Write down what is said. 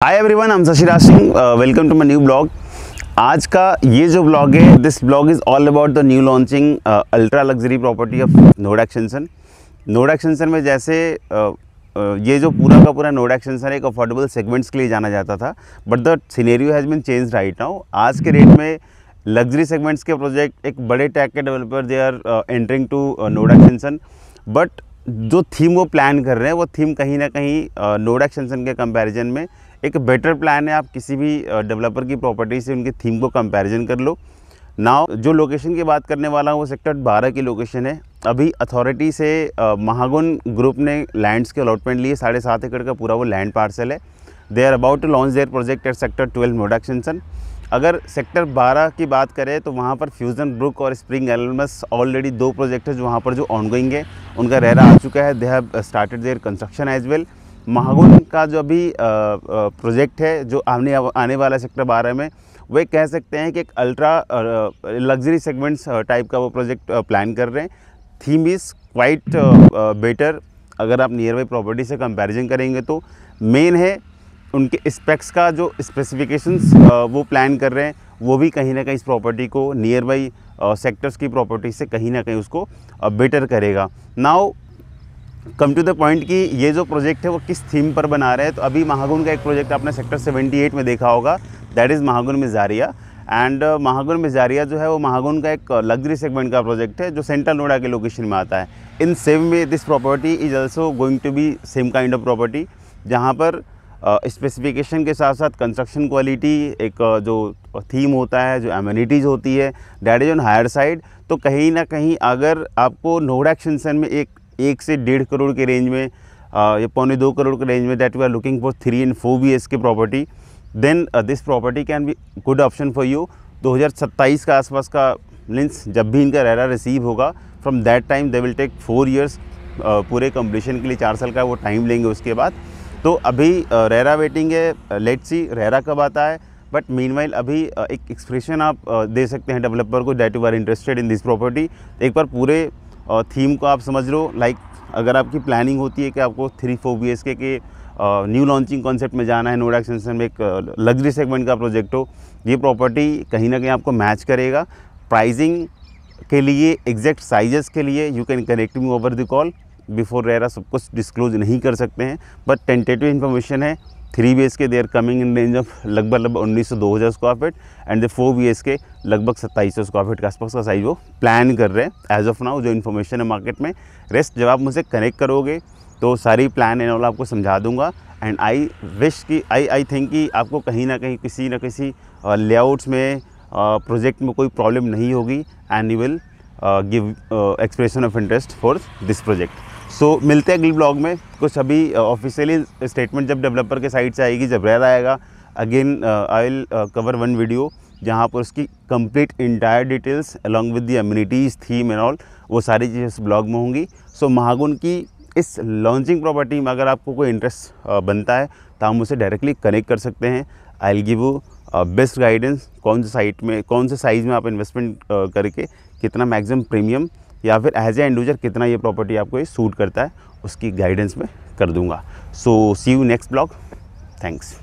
Hi everyone, I am Shashiraj Singh. Welcome to my new blog. आज का ये जो ब्लॉग है, this blog is all about the new launching ultra luxury property of Noida extension. Noida extension में जैसे ये जो पूरा का पूरा नोएडा एक्सटेंशन एक अफोर्डेबल सेगमेंट्स के लिए जाना जाता था, but the scenario has been change right now. आज के रेट में लग्जरी सेगमेंट्स के प्रोजेक्ट एक बड़े टैग के developer they are entering to Noida extension, but जो थीम वो प्लान कर रहे हैं वो थीम कहीं ना कहीं नोएडा एक्सटेंशन के कंपैरिजन में एक बेटर प्लान है। आप किसी भी डेवलपर की प्रॉपर्टी से उनकी थीम को कंपैरिजन कर लो। नाउ जो लोकेशन की बात करने वाला हूँ वो सेक्टर 12 की लोकेशन है। अभी अथॉरिटी से महागुन ग्रुप ने लैंड्स के अलॉटमेंट लिए 7.5 एकड़ का पूरा वो लैंड पार्सल है। They are about to launch their project at sector 12 Noida extension. अगर सेक्टर 12 की बात करें तो वहाँ पर फ्यूजन ब्रुक और स्प्रिंग एलमस ऑलरेडी 2 प्रोजेक्ट है जो वहाँ पर जो ऑनगोइंग है, उनका रेरा आ चुका है। They have started their construction as well. Mahagun का जो अभी प्रोजेक्ट है जो आने वाला सेक्टर 12 में, वो कह सकते हैं कि एक अल्ट्रा लग्जरी सेगमेंट्स टाइप का वो प्रोजेक्ट प्लान कर रहे हैं। Theme is quite better. अगर आप नियर बाई प्रॉपर्टी से कंपैरिजन करेंगे तो मेन है उनके स्पेक्स का जो स्पेसिफिकेशंस वो प्लान कर रहे हैं, वो भी कहीं ना कहीं इस प्रॉपर्टी को नियर बाई सेक्टर्स की प्रॉपर्टी से कहीं ना कहीं उसको बेटर करेगा। Now come to the point कि ये जो प्रोजेक्ट है वो किस थीम पर बना रहे हैं। तो अभी महागुन का एक प्रोजेक्ट आपने सेक्टर 78 में देखा होगा, that is Mahagun Mezzaria. And Mahagun Mezzaria जो है वो महागुन का एक लग्जरी सेगमेंट का प्रोजेक्ट है जो सेंट्रल नोएडा के लोकेशन में आता है। In same way this property is also going to be same kind of property, जहाँ पर स्पेसिफिकेशन के साथ साथ कंस्ट्रक्शन क्वालिटी, एक जो थीम होता है, जो एमिनिटीज़ होती है, that is on higher side. तो कहीं ना कहीं अगर आपको नोएडा एक्सटेंशन में 1 से 1.5 करोड़ के रेंज में या 1.25 करोड़ के रेंज में that we are looking for 3 and 4 BHK property, then this property can be good option for you. 2027 का आसपास का मीन्स जब भी इनका रेरा रिसीव होगा, from that time they will take 4 years, पूरे कंप्लीशन के लिए 4 साल का वो टाइम लेंगे उसके बाद। तो अभी रेरा वेटिंग है, लेट्स सी रेरा कब आता है। बट मीनवाइल अभी एक एक्सप्रेशन आप दे सकते हैं डेवलपर को that you are interested in this property. एक बार पूरे थीम को आप समझ लो। लाइक अगर आपकी प्लानिंग होती है कि आपको 3-4 BHK के न्यू लॉन्चिंग कॉन्सेप्ट में जाना है, नोएडा एक्सटेंशन में एक लग्जरी सेगमेंट का प्रोजेक्ट हो, ये प्रॉपर्टी कहीं ना कहीं आपको मैच करेगा। प्राइसिंग के लिए, एग्जैक्ट साइजेस के लिए you can connect me over the call. Before RERA सब कुछ डिस्क्लोज नहीं कर सकते हैं, बट टेंटेटिव इन्फॉर्मेशन है 3 BHK they are coming in range of लगभग 1900-2000 square feet, and the 4 BHK लगभग 2700 स्क्वायर फीट के आसपास का साइज वो प्लान कर रहे हैं एज ऑफ नाउ। जो इन्फॉर्मेशन है मार्केट में, रेस्ट जब आप मुझसे कनेक्ट करोगे तो सारी प्लान एंड ऑल आपको समझा दूंगा। एंड आई विश कि आई थिंक कि आपको कहीं ना कहीं किसी न किसी लेआउट्स में, प्रोजेक्ट में कोई प्रॉब्लम नहीं होगी, and you will give expression of interest for this project. So मिलते हैं अगले ब्लॉग में। कुछ अभी ऑफिशियली स्टेटमेंट जब डेवलपर के साइड से आएगी, जब रेरा आएगा, again I will cover 1 video जहाँ पर उसकी complete entire details along with the amenities, theme and all, वो सारी चीज़ें इस ब्लॉग में होंगी। सो महागुन की इस लॉन्चिंग प्रॉपर्टी में अगर आपको कोई इंटरेस्ट बनता है तो आप मुझसे डायरेक्टली कनेक्ट कर सकते हैं। I will give you best guidance, कौन से साइट में, कौन से साइज़ में आप इन्वेस्टमेंट करके कितना मैक्सिमम प्रीमियम या फिर एज ए एंड यूजर कितना ये प्रॉपर्टी आपको ये सूट करता है, उसकी गाइडेंस में कर दूंगा। सो सी यू नेक्स्ट ब्लॉग। थैंक्स।